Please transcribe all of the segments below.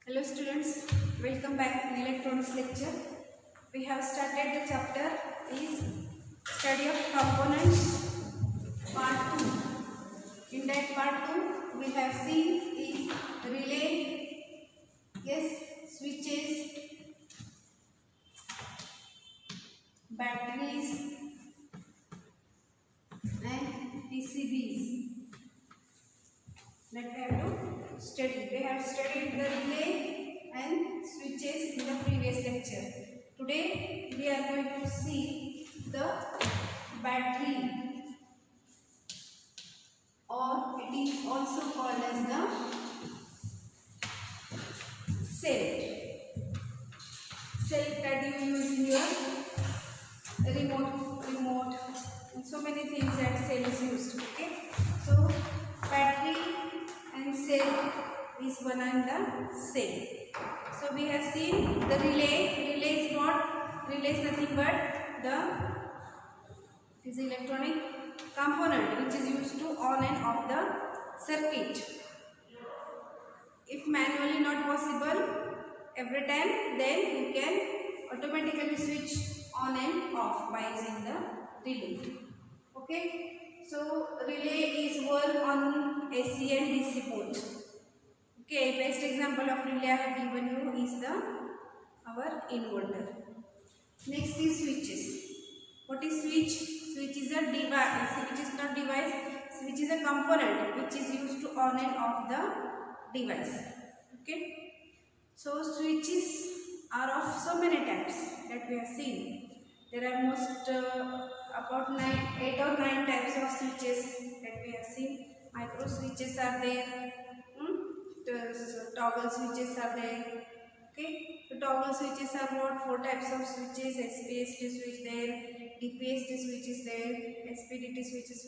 Hello students, welcome back in electronics lecture. We have started the chapter is study of components part 2. In that part 2 we have seen is relay, yes, switches, batteries and PCBs that we have to study. We have studied the relay and switches in the previous lecture. Today we are going to see the battery, or it is also called as the cell. Cell that you use in your remote and so many things that cell is used. Okay, so battery and cell is one and the same. So we have seen the relay. Relay is what? Relay is nothing but it is electronic component which is used to on and off the circuit. If manually not possible every time, then you can automatically switch on and off by using the relay. Okay, so relay is work on AC and DC both. Okay, best example of relay I have given you is our inverter. Next is switches. What is switch? Switch is a device. Switch is not device. Switch is a component which is used to on and off the device. Okay. So switches are of so many types that we have seen. There are most about 8 or 9 types of switches that we have seen. Micro switches are there. The toggle switches are there. Okay, the toggle switches are what? 4 types of switches. SPST switch there, DPST switch is there, SPDT switch is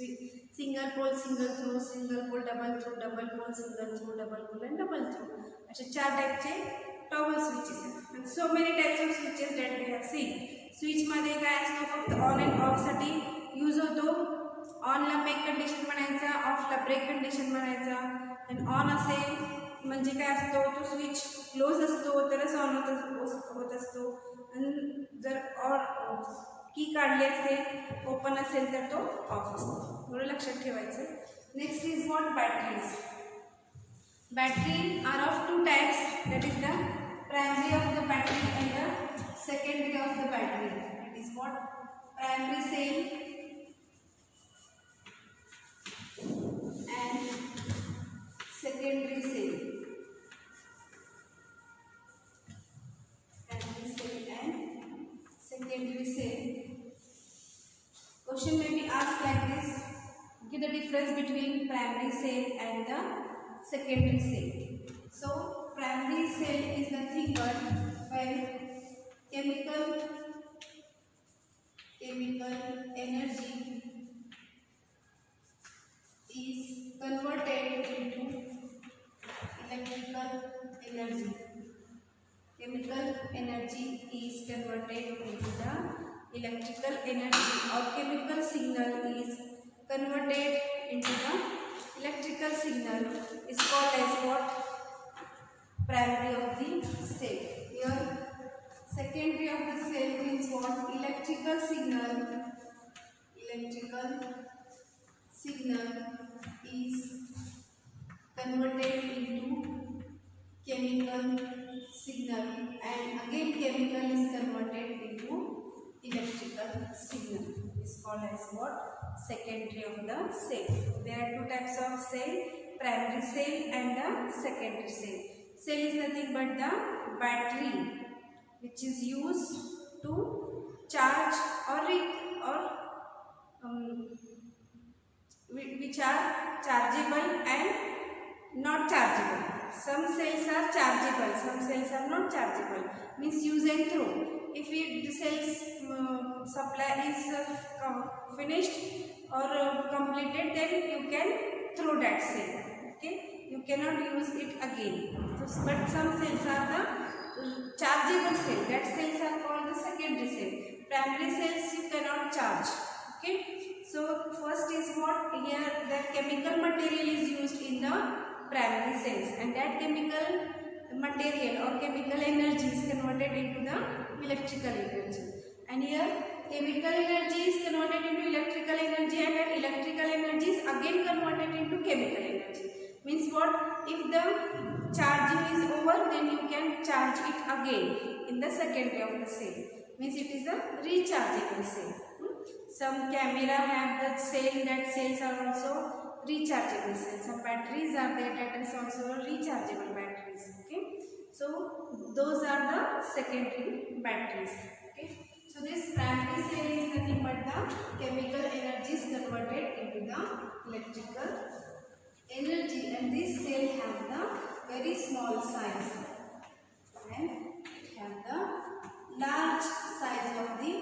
single pole, single throw, single pole, double throw, double pole, single throw, double pole and double throw. असे 4 टाइपचे toggle switches आहेत. And so many types of switches that we have seen. Switch मध्ये काय असतो? फक्त on and of साठी use होतो. On La make condition म्हणायचा, of La break condition म्हणायचा. आणि ऑन असेल म्हणजे काय असतो? तो स्विच क्लोज असतो तरच ऑन होत असतो. आणि जर की काढली असेल, ओपन असेल तर तो ऑफ असतो. बरोबर लक्षात ठेवायचं. Next is what? Batteries. Battery are of 2 types, that is the primary of the battery and the secondary of the battery. That is what? Primary cell and secondary cell. Primary cell and secondary cell. Question may be asked like this: give the difference between primary cell and the secondary cell. So primary cell is nothing but when chemical energy is converted into electrical energy. Chemical energy is converted into the electrical energy, or chemical signal is converted into the electrical signal is called as what? Primary of the cell. Here secondary of the cell means what? Electrical signal is converted into chemical signal, and again chemical is converted into electrical signal. Is called as what? Secondary of the cell. There are 2 types of cell: primary cell and the secondary cell. Cell is nothing but the battery which is used to charge which are chargeable and not chargeable. Some cells are chargeable, some cells are not chargeable. Means use and throw. If the cells supply is finished or completed, then you can throw that cell. Okay, you cannot use it again. So, but some cells are the chargeable cell. That cells are called the secondary cell. Primary cells you cannot charge. Okay, so first is what? Here the chemical material is used in the primary cells, and that chemical material or chemical energy is converted into the electrical energy. And here chemical energy is converted into electrical energy, and then electrical energy is again converted into chemical energy. Means what? If the charging is over, then you can charge it again in the secondary of the cell. Means it is a rechargeable cell. Some camera have the cell, that cells are also rechargeable cells. Some batteries are there, that is also rechargeable batteries. Okay, so those are the secondary batteries. Okay, so this primary cell is nothing but the chemical energy is converted into the electrical energy, and this cell have the very small size and it have the large size of the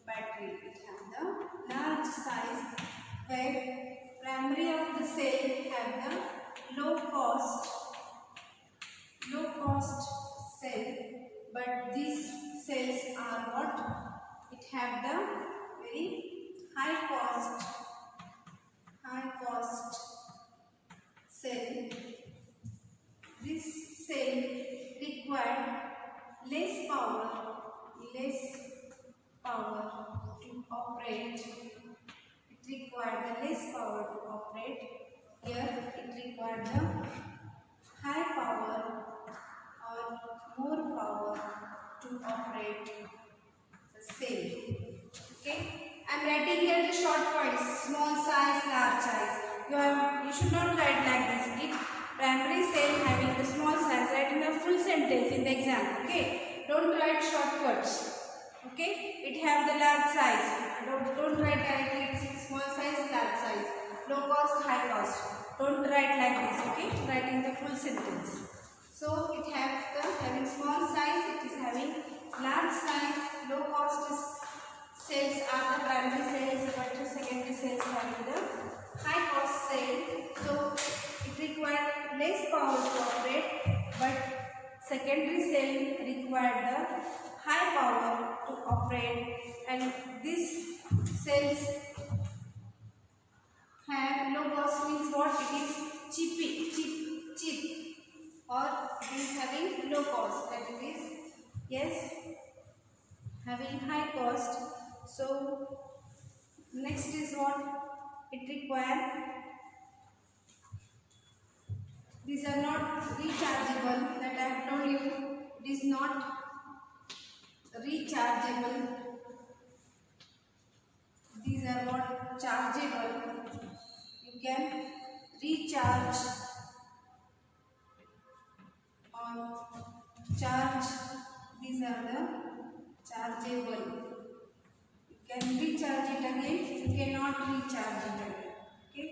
battery. It have the large size, where primary of the cell have the low cost cell, but these cells are what? It have the very high cost cell. This cell require less power to operate. It require the less power to operate. Here it require the high power or more power to operate the cell. Okay, I am writing here the short points: small size, large size. You should not write like this. It primary cell having the small size. Write in a full sentence in the exam. Okay, don't write shortcuts. Okay, it have the large size. Don't write directly. It's small size, large size, low cost, high cost. Don't write like this. Okay, write in the full sentence. So it have the having small size. It is having large size. Low cost cells are the primary cells, but the secondary cells having the high cost cell. So it requires less power to operate, but secondary cell require the high power to operate, and these cells have low cost. Means what? It is cheap, or it is having low cost, that it is, yes, having high cost. So next is what? It require, these are not rechargeable, that I have told you. It is not rechargeable. These are not chargeable. You can recharge or charge. These are the chargeable. You can recharge it again. You cannot recharge it again. Okay.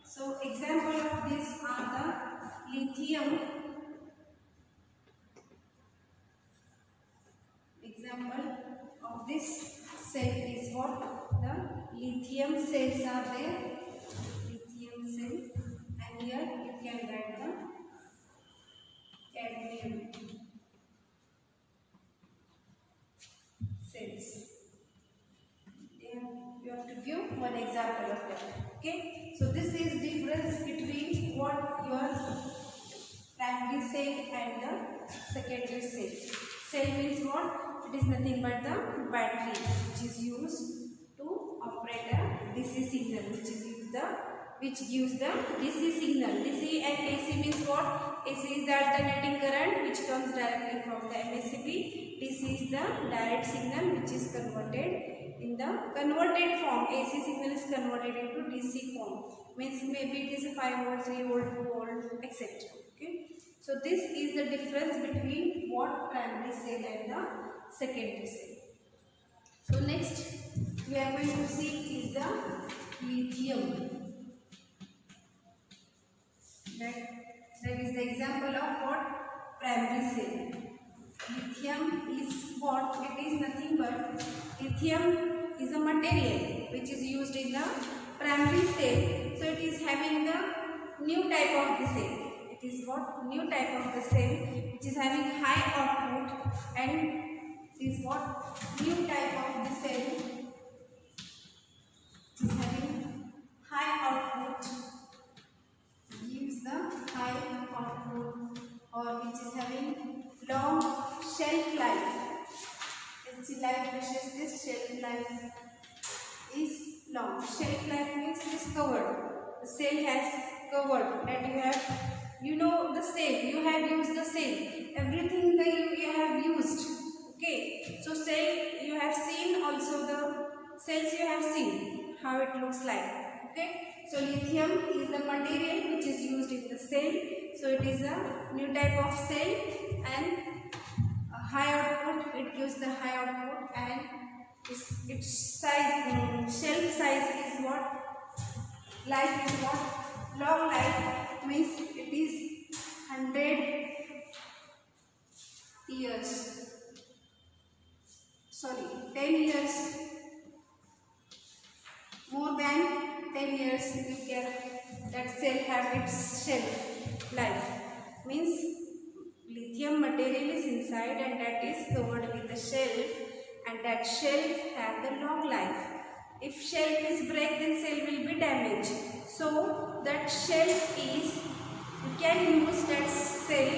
So example of this are the lithium. Example of this cell is what? The lithium cells are there. Lithium cell, and here you can write the cadmium cells. You have to give one example of that. Okay. So this is difference between what your primary cell and the secondary cell. Cell means what? It is nothing but the battery which is used to operate a DC signal, which gives the DC signal. DC and AC means what? AC is the alternating current which comes directly from the MACB. DC is the direct signal which is converted in the converted form. AC signal is converted into DC form. Means maybe it is a 5 volt, 3 volt, 2 volt, etc. Okay. So this is the difference between what primary cell and the secondary cell. So next we are going to see is the lithium. That is the example of what? Primary cell. Lithium is what? It is nothing but, lithium is a material which is used in the primary cell. So it is having the new type of the cell. It is what? New type of the cell which is having high output, and is what? New type of the cell which is having high output, gives the high output or which is having long shelf life. Its life wishes this shelf life is long. Shelf life means it is covered. The cell has covered, and you have, you know, the cell, you have used the cell, everything that you have used. Okay, so cell you have seen, also the cells you have seen how it looks like. Okay, so lithium is the material which is used in the cell. So it is a new type of cell, and high output, it gives the high output, and its size, shelf size is what, life is what, long life means it is 100 years, sorry 10 years, more than 10 years you can, that cell have its shelf life, means lithium material is inside and that is covered with the shelf, and that shelf have the long life. If shelf is break, then cell will be damaged. So that shelf is, you can use that cell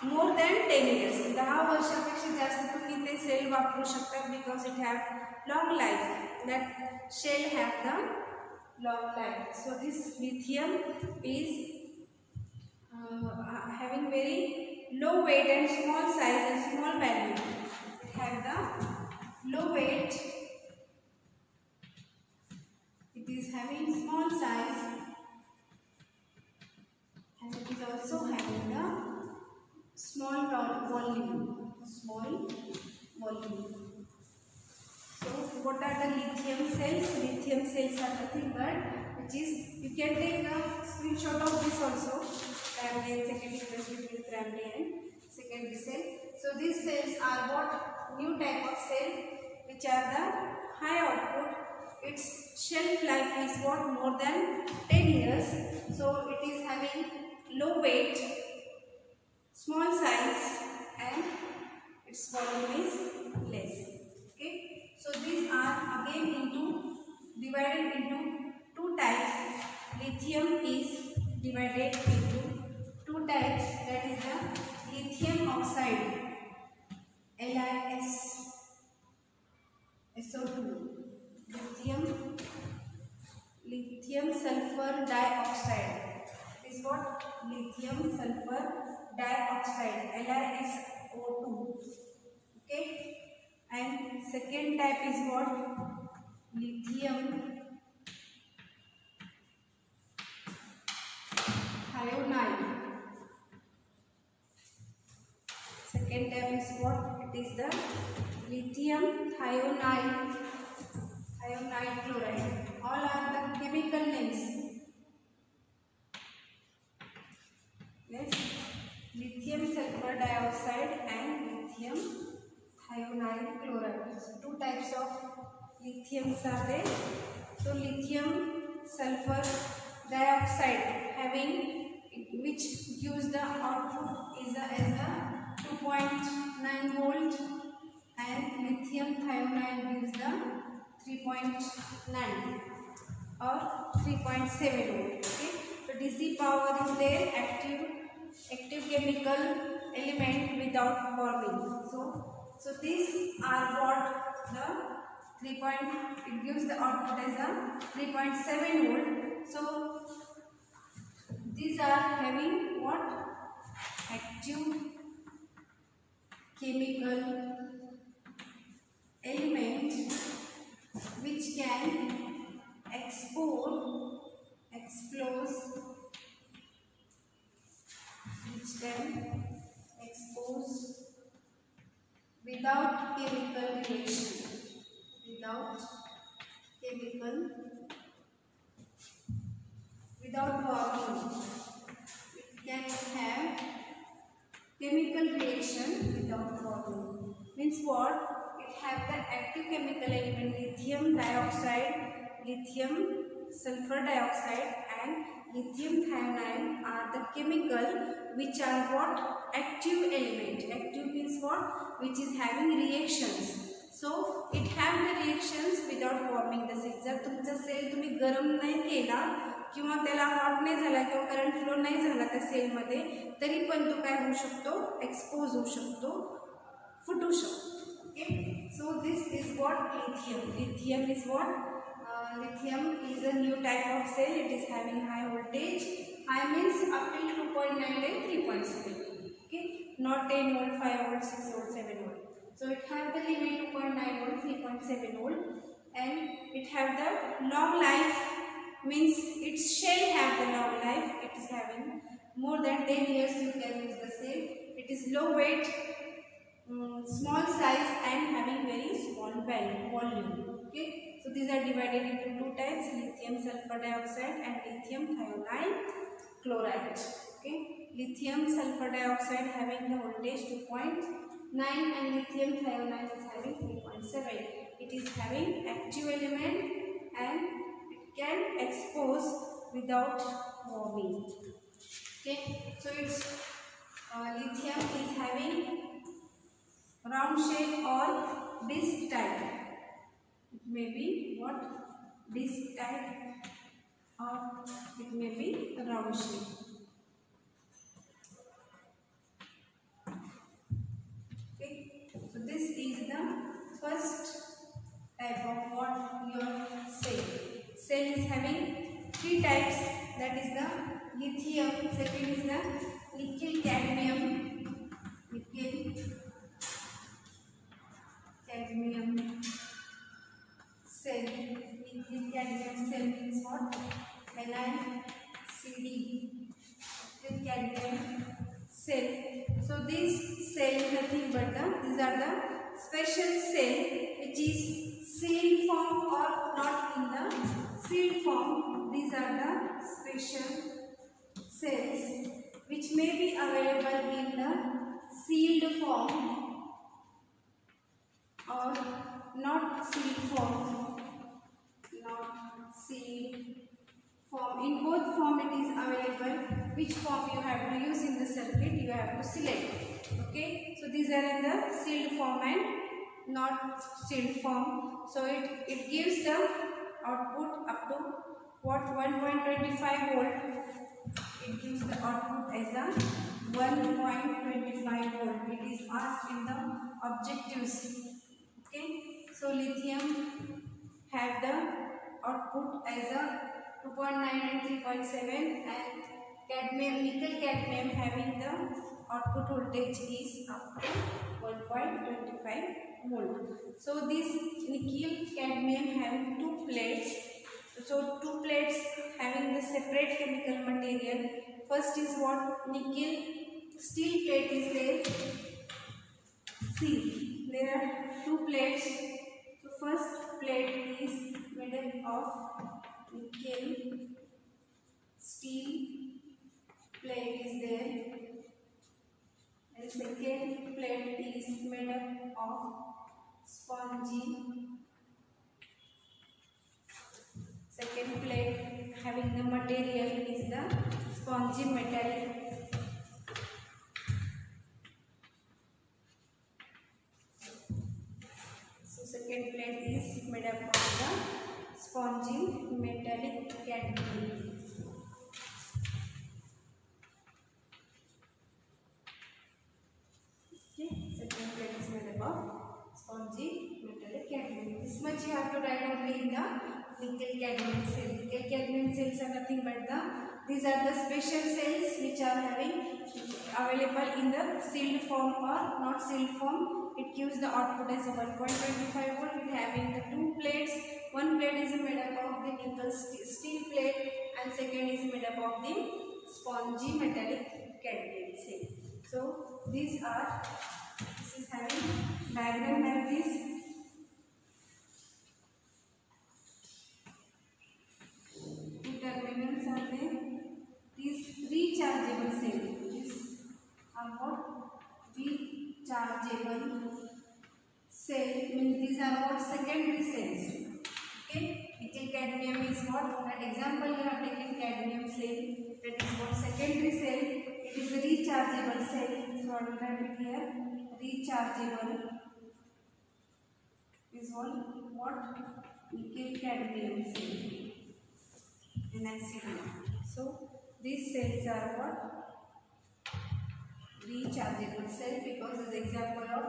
more than 10 years. 10 वर्षापेक्षा जास्त तुम्ही ते cell वापरू शकता, because it have long life. That shell have the long life. So this lithium is having very low weight and small size and small value. It have the low weight. It is having small size, and it is also having the small volume. Small volume. So what are the lithium cells? Lithium cells are nothing but, which is, you can take a screenshot of this also. Primary and secondary, difference between primary and secondary cell. So these cells are what, new type of cell which are the high output. Its shelf life is what, more than 10 years. So it is having low weight, small size, and its volume is less. Okay, so these are again divided into two types. Lithium is divided into two types, that is the lithium oxide, LiSO2, lithium sulfur dioxide. This is what, lithium sulfur dioxide, LiSO2. Okay, and second type is what, lithium thionide. Second type is what, it is the lithium thionide chloride. All are the chemical names. Next, lithium sulfur dioxide and lithium thionide chloride. So two types of lithiums are there. So lithium sulfur dioxide having, which gives the output is as a 2.9 volt, and lithium thionide gives the 3.9 or 3.7 volt. Okay, so DC power is there, active chemical element without forming. So these are what, the it gives the output as a 3.7 volt. So these are having what, active chemical element which can expose without chemical reaction, without warming. It can have chemical reaction without warming. Means what? It have the active chemical element lithium dioxide, lithium sulfur dioxide, and lithium thionide are the chemical which are what, active element. Active means what, which is having reactions. So it have the reactions without warming the cell. जर तुमचा cell तुम्ही गरम नाही केला किंवा त्याला hot नाही झाला किंवा करंट फ्लो नाही झाला त्या सेलमध्ये, तरी पण तो काय होऊ शकतो, एक्सपोज होऊ शकतो, फुटू शकतो. Okay, so this is what lithium. Lithium is what, lithium is a new type of cell. It is having high voltage. High means up till 2.9 and 3.7. Okay, not 10 volt, 5 volt, 6 volt, 7 volt. So it have the limit 2.9 volt, 3.7 volt, and it have the long life. Means its shell have the long life. It is having more than 10 years you can use the cell. It is low weight, small size, and having very small volume. Okay, so these are divided into two types: lithium sulfur dioxide and lithium thionide chloride. Okay, lithium sulfur dioxide having the voltage 2.9 and lithium thionide is having 3.7. It is having active element and it can expose without warming. Okay, so its lithium is having round shape or disc type. It may be what, disc type, or it may be round shape. Okay, so this is the first type of what your cell. Cell is having three types, that is the lithium, second is the nickel cadmium, cell. Nickel cadmium cell means what? NiCd. Nickel cadmium cell. So this cell is nothing but these are the special cell which is sealed form or not in the sealed form. These are the special cells which may be available in the sealed form or not sealed form. Not sealed form. In both form it is available. Which form you have to use in the circuit, you have to select. Okay, so these are in the sealed form and not sealed form. So it gives the output up to what, 1.25 volt. It gives the output as a 1.25 volt. It is asked in the objectives. Okay, so lithium have the output as a 2.9 and 3.7, and cadmium, nickel cadmium having the output voltage is up to 1.25 volt. So this nickel cadmium having two plates. So two plates having the separate chemical material. First is what, nickel steel plate is there. See, there are two plates. So first plate is made up of nickel steel plate is there, and second plate is made up of spongy. Second plate having the material is the spongy metallic. So second plate is made up of the spongy metallic cadmium. Second plate is made up of spongy metallic cadmium. This much you have to write only in the nickel cadmium cell. Nickel cadmium cells are nothing but these are the special cells which are having available in the sealed form or not sealed form. It gives the output as a 1.25 volt. It having the two plates. One plate is made up of the nickel steel plate, and second is made up of the spongy metallic cadmium cell. So this is having diagram like this. Two terminals are there. These rechargeable cell. These are what, rechargeable cell. Means these are what, secondary cells. Okay, nickel cadmium is what, that example you have taken cadmium cell. That is what, secondary cell. It is a rechargeable cell. So I will write it here. Rechargeable is what nickel cadmium cell. NaCl. So these cells are what? Rechargeable cell, because this is example of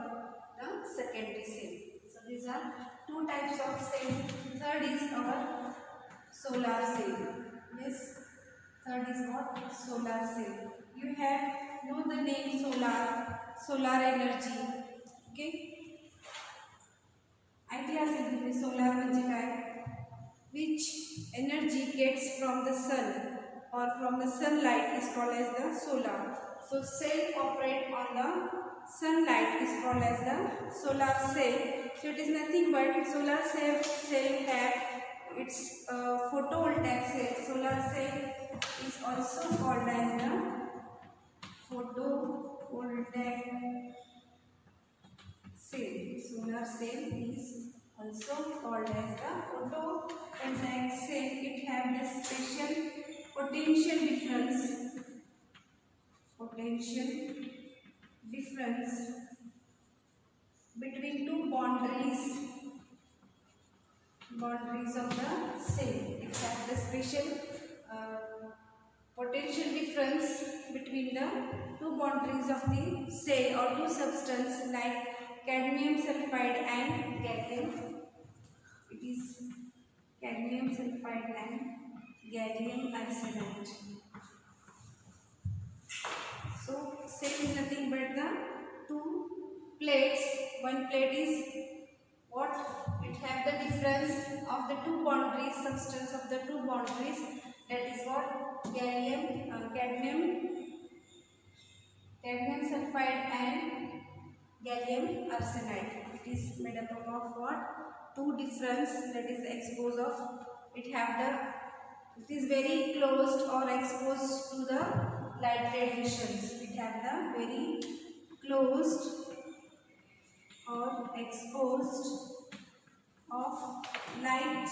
the secondary cell. So these are two types of cell. Third is our solar cell. Yes, third is what? Solar cell. You have know the name solar energy. Okay. ऐकले असेल तुम्ही solar म्हणजे काय? Which energy gets from the sun or from the sunlight is called as the solar. So cell operate on the sunlight is called as the solar cell. So it is nothing but solar cell have its photovoltaic cell. Solar cell is also called as the photovoltaic cell. Solar cell is also called as the photovoltaic cell. It have the special potential difference between two boundaries of the cell. It has the special potential difference between the two boundaries of the cell or two substances like cadmium sulfide and gallium. It is cadmium sulfide and gallium arsenide. So cell is nothing but the two plates. One plate is what? It have the difference of the two boundaries, substance of the two boundaries. That is what? Cadmium sulfide and gallium arsenide. It is made up of what? Two difference, that is exposed of. It is very closed or exposed to the light radiations. It have the very closed or exposed of light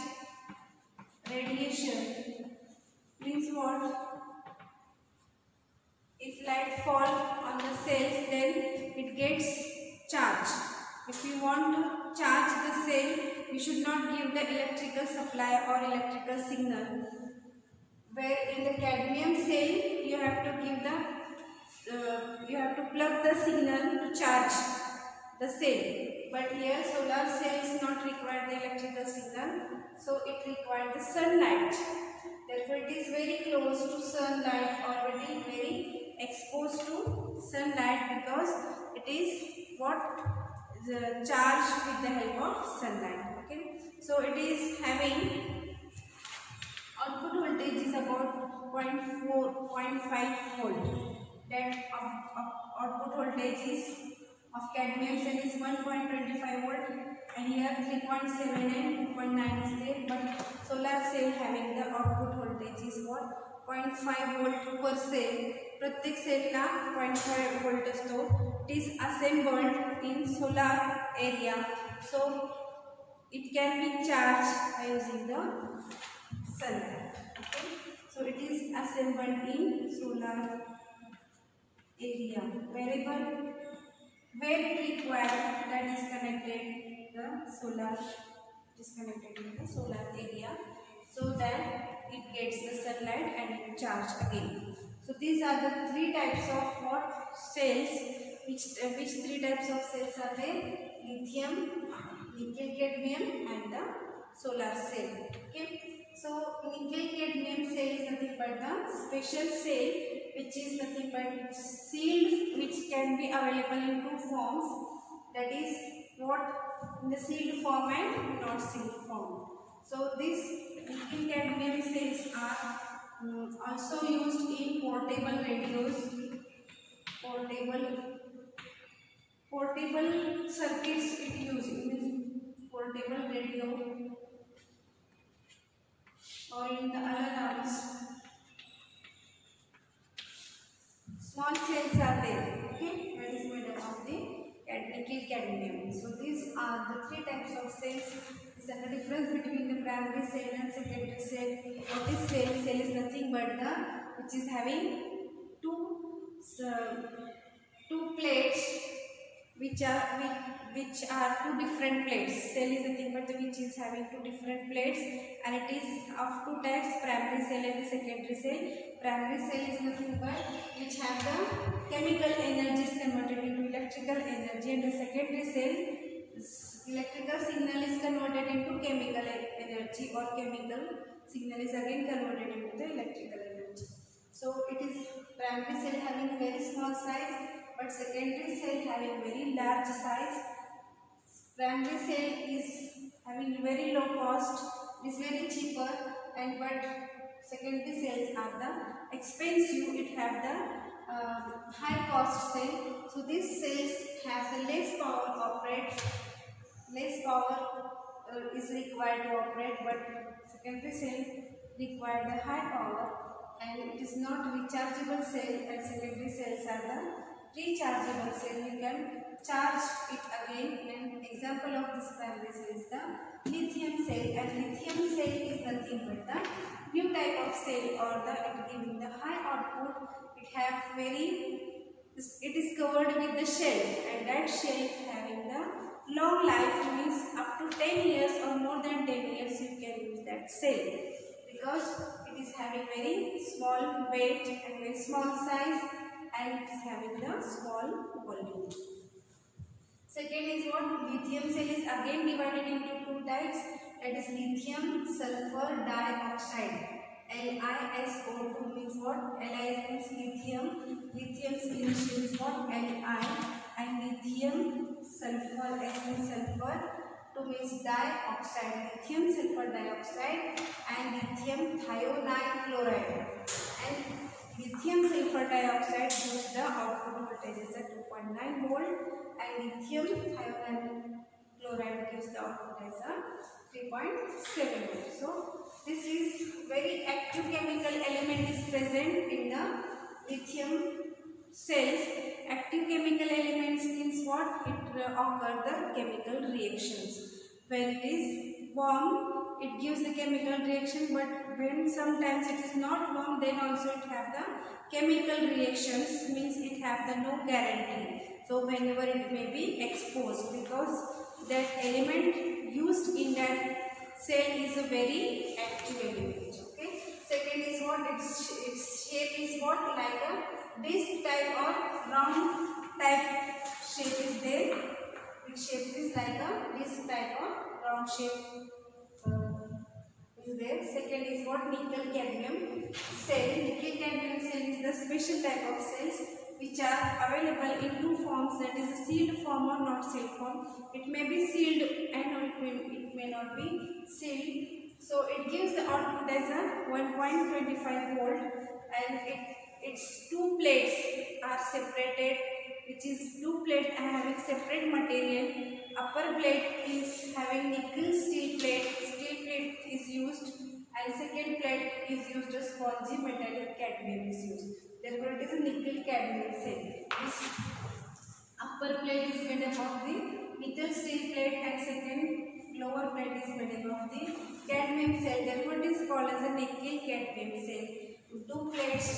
radiation. Means what? If light fall on the cells, then it gets charged. If you want to charge the cell, you should not give the electrical supply or electrical signal. Where in the cadmium cell, you have to give you have to plug the signal to charge the cell. But here solar cells not require the electrical signal, so it requires the sunlight. Therefore, it is very close to sunlight, already very exposed to sunlight, because it is what? Charged with the help of sunlight. Okay, so it is having output voltage is about 0.5 volt. That output voltage is of cadmium cell is 1.25 volt, and here 3.7 and 2.9 is there. But solar cell having the output voltage is what? 0.5 volt per cell. प्रत्येक cell ला 0.5 volt असतो. It is assembled in solar area, so it can be charged by using the sunlight. Okay, so it is assembled in solar area. Wherever where it required, that is connected the solar area, so that it gets the sunlight and it charge again. So these are the three types of what? Cells. Which three types of cells are there? Lithium, nickel cadmium, and the solar cell. Okay, so nickel cadmium cell is nothing but the special cell which is nothing but sealed, which can be available in two forms. That is what? In the sealed form and not sealed form. So these nickel cadmium cells are also used in portable radios, portable circuits. It used in portable radio or in the alarms. Small cells are there. Okay, that is made up of the nickel cadmium. So these are the three types of cells. These are the difference between the primary cell and secondary cell. What is cell? Cell is nothing but the which is having two plates which which are two different plates. Cell is nothing but which is having two different plates, and it is of two types, primary cell and the secondary cell. Primary cell is nothing but which have the chemical energy is converted into electrical energy, and the secondary cell electrical signal is converted into chemical energy, or chemical signal is again converted into the electrical energy. So it is primary cell having very small size, but secondary cell having very large size. Primary cell is having very low cost, is very cheaper, and but secondary cells are the expensive. It have the high cost cell. So these cells have the less power to operate. Less power is required to operate, but secondary cell require the high power, and it is not rechargeable cell, and secondary cells are the rechargeable cell. You can charge it again, and example of this primary cell is the lithium cell, and lithium cell is nothing but the new type of cell, or the it giving the high output. It is covered with the shelf, and that shelf having the long life, means up to 10 years or more than 10 years you can use that cell, because it is having very small weight and very small size, and it is having the small volume. Second is what? Lithium cell is again divided into two types, that is lithium sulfur dioxide. LiSO2 means what? Li means lithium. Lithium's initial is what? Li, and lithium sulfur, S means sulfur, 2 means dioxide, lithium sulfur dioxide, and lithium thionine chloride. And lithium sulfur dioxide gives the output voltage is at 2.9 volt, and lithium thionine chloride gives the output as a 3.7 volt. So this is very active chemical element is present in the lithium cells. Active chemical elements means what? It occur the chemical reactions. When it is warm, it gives the chemical reaction, but when sometimes it is not warm, then also it have the chemical reactions, means it have the no guarantee. So whenever it may be exposed, because that element used in that cell is a very active element. Okay. Second is what? Its shape is what? Like a disc type or round type shape is there. Its shape is like a disc type or round shape is there. Second is what? Nickel cadmium cell. Nickel cadmium cell is the special type of cells which are available in two forms, that is a sealed form or not sealed form. It may be sealed and it may not be sealed. So it gives the output as a 1.25 volt, and its two plates are separated, which is two plates are having separate material. Upper plate is having nickel steel plate. Steel plate is used, and second plate is used as spongy metallic cadmium is used. Therefore, it is a nickel cadmium cell. This upper plate is made up of the nickel steel plate, and second lower plate is made up of the cadmium cell. Therefore, it is called as a nickel cadmium cell. Two plates.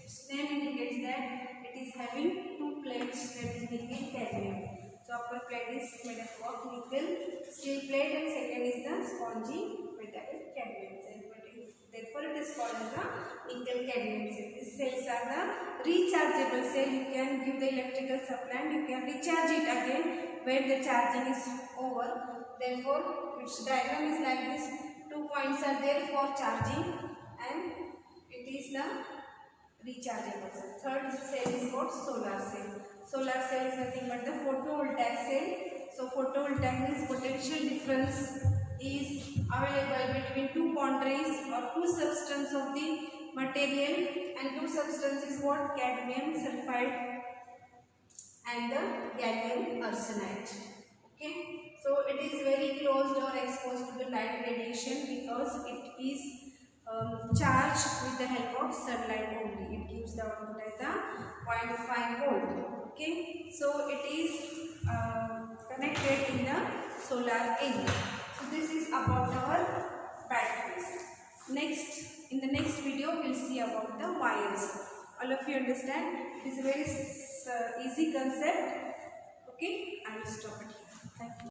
Its name indicates that it is having two plates, that is nickel cadmium. So upper plate is made up of nickel steel plate, and second is the spongy metallic cadmium cell. Therefore, it is called as a nickel cadmium cell. These cells are the rechargeable cell. You can give the electrical supply and you can recharge it again when the charging is over. Therefore, its diagram is like this. 2 points are there for charging, and it is the rechargeable cell. Third cell is called solar cell. Solar cell is nothing but the photovoltaic cell. So photovoltaic means potential difference is available between two boundaries or two substances of the material, and two substances is what? Cadmium sulfide and the gallium arsenide. Okay, so it is very closed or exposed to the light radiation because it is charged with the help of sunlight only. It gives the output as a 0.5 volt. Okay, so it is connected in the solar area. So this is about our batteries. Next, in the next video, we will see about the wires. All of you understand? It is a very easy concept. Okay, I will stop it here. Thank you.